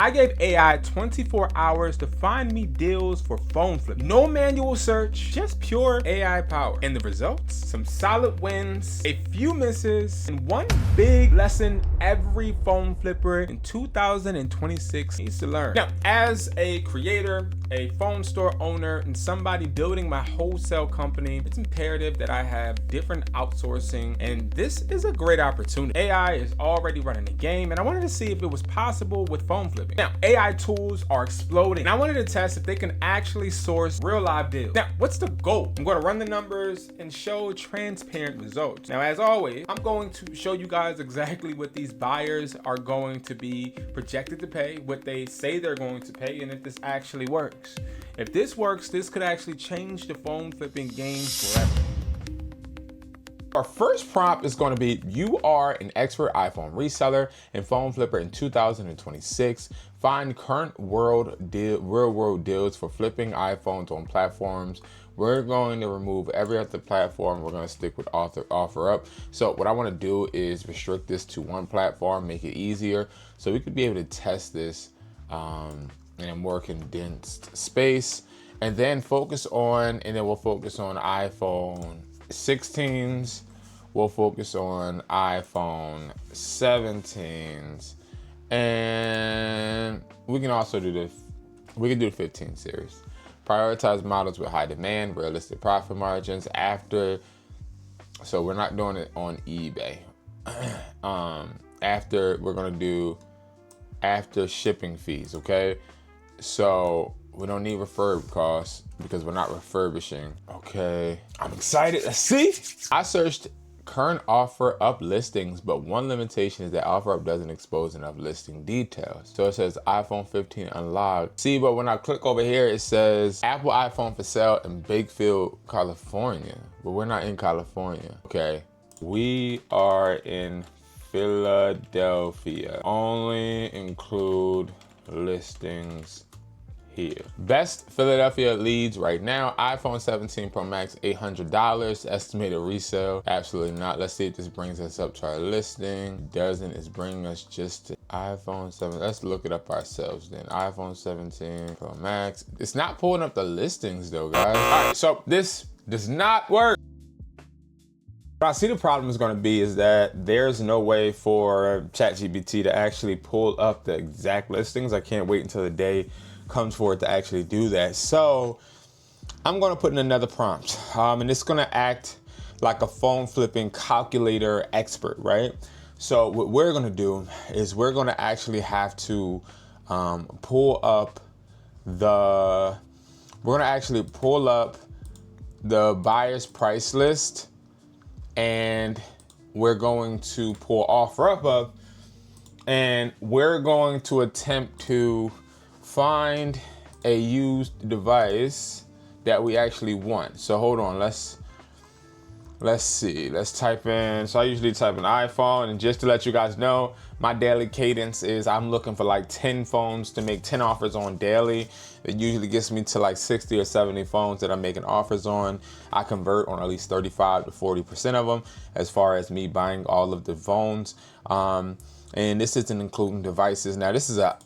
I gave AI 24 hours to find me deals for phone flip. No manual search, just pure AI power. And the results? Some solid wins, a few misses, and one big lesson every phone flipper in 2026 needs to learn. Now, as a creator, a phone store owner, and somebody building my wholesale company, it's imperative that I have different outsourcing, and this is a great opportunity. AI is already running the game, and I wanted to see if it was possible with phone flipping. Now, AI tools are exploding, and I wanted to test if they can actually source real live deals. Now, what's the goal? I'm going to run the numbers and show transparent results. Now, as always, I'm going to show you guys exactly what these buyers are going to be projected to pay, what they say they're going to pay, and if this actually works. If this works, this could actually change the phone flipping game forever. Our first prompt is going to be, you are an expert iPhone reseller and phone flipper in 2026. Find current real world deals for flipping iPhones on platforms. We're going to remove every other platform. We're going to stick with OfferUp. So what I want to do is restrict this to one platform, make it easier, so we could be able to test this in a more condensed space, and then we'll focus on iPhone 16s. We'll focus on iPhone 17s, and we can also do the 15 series. Prioritize models with high demand, realistic profit margins. So we're not doing it on eBay. We're gonna do after shipping fees, okay? So we don't need refurb costs because we're not refurbishing. Okay, I'm excited. Let's see. I searched current OfferUp listings, but one limitation is that OfferUp doesn't expose enough listing details. So it says iPhone 15 unlocked. See, but when I click over here, it says Apple iPhone for sale in Bakefield, California. But we're not in California. Okay, we are in Philadelphia. Only include listings here. Best Philadelphia leads right now, iPhone 17 Pro Max, $800. Estimated resale, absolutely not. Let's see if this brings us up to our listing. Doesn't. It's bringing us just to iPhone 7. Let's look it up ourselves then. iPhone 17 Pro Max. It's not pulling up the listings though, guys. All right, so this does not work. What I see the problem is going to be is that there's no way for ChatGPT to actually pull up the exact listings. I can't wait until the day comes for it to actually do that. So I'm going to put in another prompt, and it's going to act like a phone flipping calculator expert, right? So what we're going to do is we're going to actually have to pull up the buyer's price list, and we're going to pull OfferUp up, and we're going to attempt to find a used device that we actually want. So hold on, let's see, let's type in, so I usually type in iPhone, and just to let you guys know, my daily cadence is I'm looking for like 10 phones to make 10 offers on daily. It usually gets me to like 60 or 70 phones that I'm making offers on. I convert on at least 35 to 40% of them as far as me buying all of the phones. And this isn't including devices. Now this is a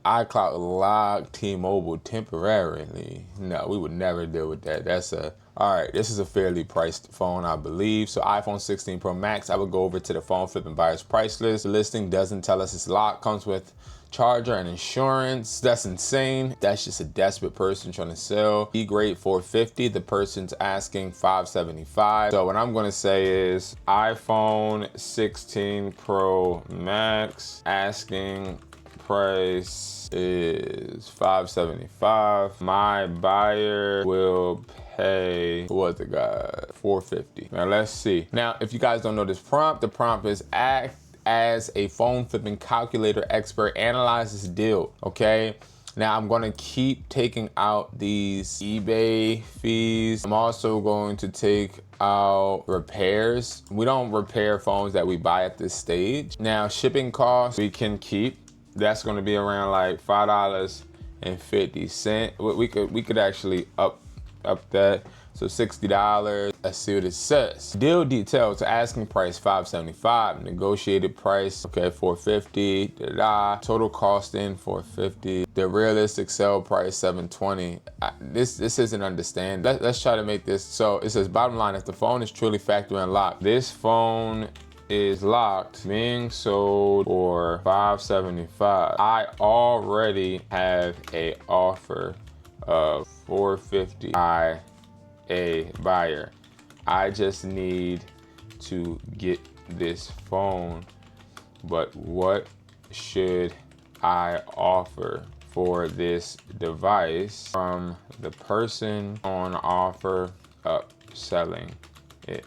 iCloud locked T-Mobile temporarily. No, we would never deal with that. All right, this is a fairly priced phone, I believe. So iPhone 16 Pro Max, I would go over to the phone flipping buyer's price list. The listing doesn't tell us it's locked, comes with charger and insurance. That's insane. That's just a desperate person trying to sell. E-grade $450, the person's asking $575. So what I'm gonna say is iPhone 16 Pro Max, asking price is $575. My buyer will pay, what the guy, $450. Now let's see. Now, if you guys don't know this prompt, the prompt is act as a phone flipping calculator expert, analyze this deal, okay? Now I'm gonna keep taking out these eBay fees. I'm also going to take out repairs. We don't repair phones that we buy at this stage. Now shipping costs we can keep. That's gonna be around like $5.50. We could actually up up that. So $60. Let's see what it says. Deal details. Asking price $575. Negotiated price, okay, $450. Total costing $450. The realistic sell price $720. This isn't understand. Let's try to make this. So it says bottom line, if the phone is truly factory unlocked, this phone is locked, being sold for $575. I already have a offer of $450. A buyer. I just need to get this phone, but what should I offer for this device from the person on offer upselling it?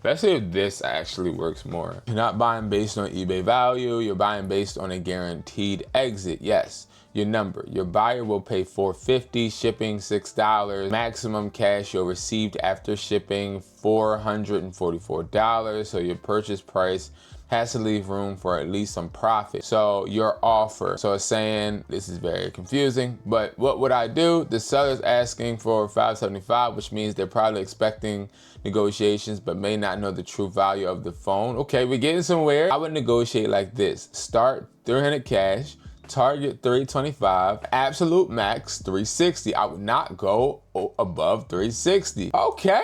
Let's see if this actually works more. You're not buying based on eBay value, you're buying based on a guaranteed exit. Yes, your number. Your buyer will pay $450, shipping $6, maximum cash you'll receive after shipping $444. So your purchase price has to leave room for at least some profit. So your offer. So it's saying, this is very confusing, but what would I do? The seller's asking for $575, which means they're probably expecting negotiations, but may not know the true value of the phone. Okay, we're getting somewhere. I would negotiate like this. Start 300 cash, target 325, absolute max 360. I would not go above 360. Okay,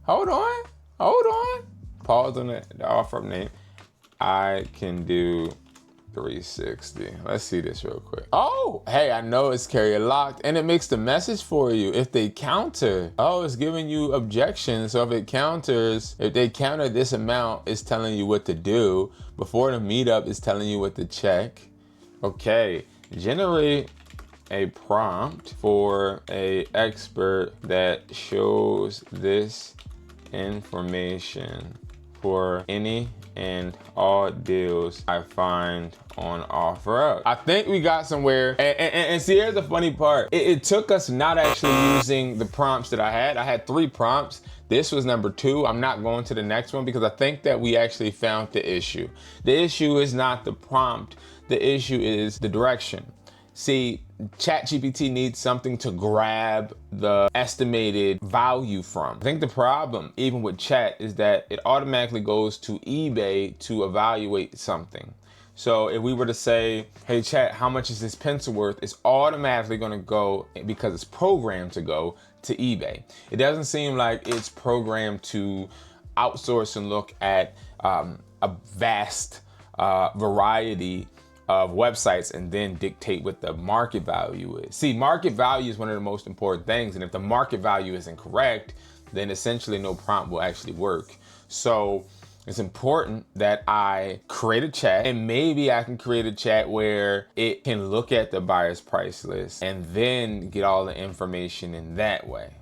hold on. Pause on the offer name. I can do 360. Let's see this real quick. Oh, hey, I know it's carrier locked, and it makes the message for you if they counter. Oh, it's giving you objections. So if it counters, if they counter this amount, it's telling you what to do. Before the meetup, it's telling you what to check. Okay, generate a prompt for a expert that shows this information for any and all deals I find on OfferUp. I think we got somewhere. And see, here's the funny part. It took us not actually using the prompts that I had. I had 3 prompts. This was number 2. I'm not going to the next one because I think that we actually found the issue. The issue is not the prompt. The issue is the direction. See, ChatGPT needs something to grab the estimated value from. I think the problem, even with Chat, is that it automatically goes to eBay to evaluate something. So if we were to say, hey Chat, how much is this pencil worth? It's automatically gonna go, because it's programmed to go, to eBay. It doesn't seem like it's programmed to outsource and look at a vast variety of websites and then dictate what the market value is. See, market value is one of the most important things, and if the market value is incorrect, then essentially no prompt will actually work. So it's important that I create a chat, and maybe I can create a chat where it can look at the buyer's price list and then get all the information in that way.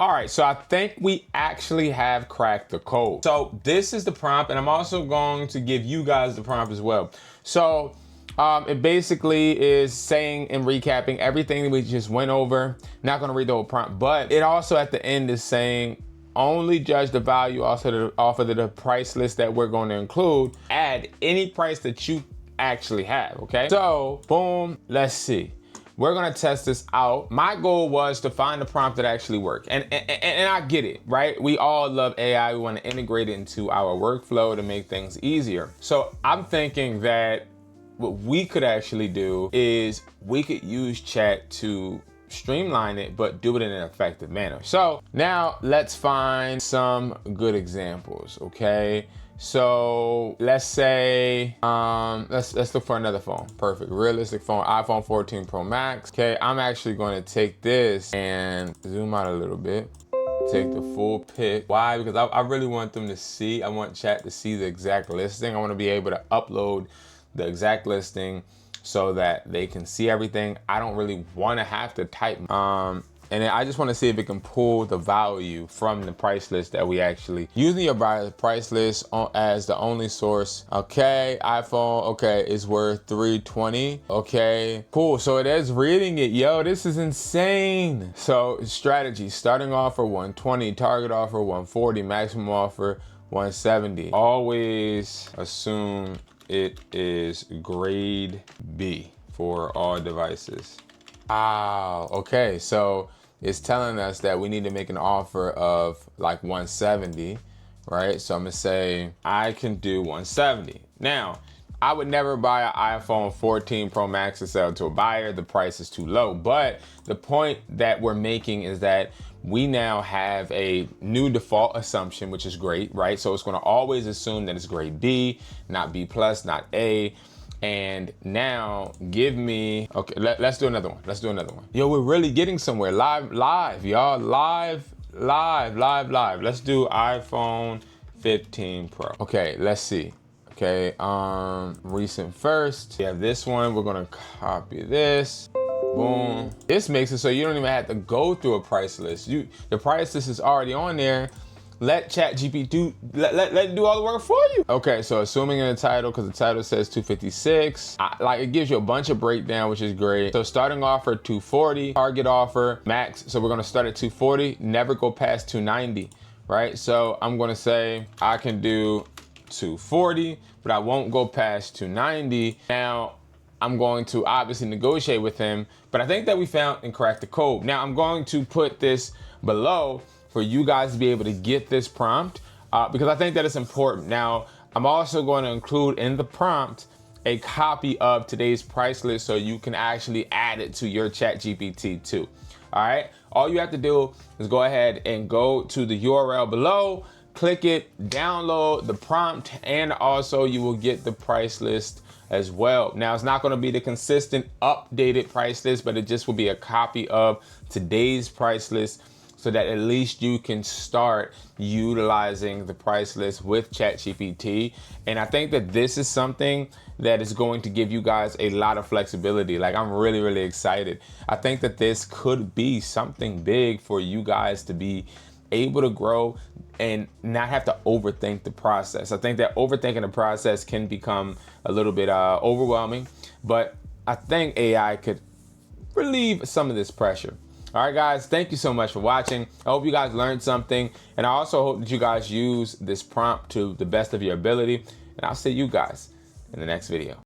All right, so I think we actually have cracked the code. So this is the prompt, and I'm also going to give you guys the prompt as well. So it basically is saying and recapping everything that we just went over. Not gonna read the whole prompt, but it also at the end is saying, only judge the value also to offer the price list that we're going to include. Add any price that you actually have, okay? So boom, let's see. We're gonna test this out. My goal was to find a prompt that actually worked. And I get it, right? We all love AI. We wanna integrate it into our workflow to make things easier. So I'm thinking that what we could actually do is we could use chat to streamline it, but do it in an effective manner. So now let's find some good examples, okay? So let's say, let's look for another phone. Perfect, realistic phone, iPhone 14 Pro Max. Okay, I'm actually going to take this and zoom out a little bit. Take the full pic. Why? Because I really want them to see, I want chat to see the exact listing. I want to be able to upload the exact listing so that they can see everything. I don't really want to have to type. And then I just want to see if it can pull the value from the price list that we actually using your buyer price list as the only source. Okay, iPhone, okay, it's worth $320. Okay, cool. So it is reading it. Yo, this is insane. So strategy, starting offer $120, target offer $140, maximum offer $170. Always assume it is grade B for all devices. Ah, okay. So it's telling us that we need to make an offer of like 170, right? So I'm gonna say I can do 170. Now, I would never buy an iPhone 14 Pro Max to sell to a buyer. The price is too low. But the point that we're making is that we now have a new default assumption, which is great, right? So it's gonna always assume that it's grade B, not B plus, not A. And now give me, okay, let's do another one. Let's do another one. Yo, we're really getting somewhere. Live, y'all. Live. Let's do iPhone 15 Pro. Okay, let's see. Okay, recent first. We have this one. We're gonna copy this. Boom. This makes it so you don't even have to go through a price list. The price list is already on there. Let ChatGPT let it do all the work for you. Okay, so assuming in the title, because the title says 256, like it gives you a bunch of breakdown, which is great. So starting offer 240, target offer max. So we're gonna start at 240, never go past 290, right? So I'm gonna say I can do 240, but I won't go past 290. Now, I'm going to obviously negotiate with him, but I think that we found and cracked the code. Now I'm going to put this below for you guys to be able to get this prompt because I think that it's important. Now, I'm also going to include in the prompt a copy of today's price list so you can actually add it to your ChatGPT too. All right, all you have to do is go ahead and go to the URL below, click it, download the prompt, and also you will get the price list as well. Now, it's not going to be the consistent updated price list, but it just will be a copy of today's price list so that at least you can start utilizing the price list with ChatGPT. And I think that this is something that is going to give you guys a lot of flexibility. Like, I'm really, really excited. I think that this could be something big for you guys to be able to grow and not have to overthink the process. I think that overthinking the process can become a little bit overwhelming, but I think AI could relieve some of this pressure. All right, guys, thank you so much for watching. I hope you guys learned something, and I also hope that you guys use this prompt to the best of your ability, and I'll see you guys in the next video.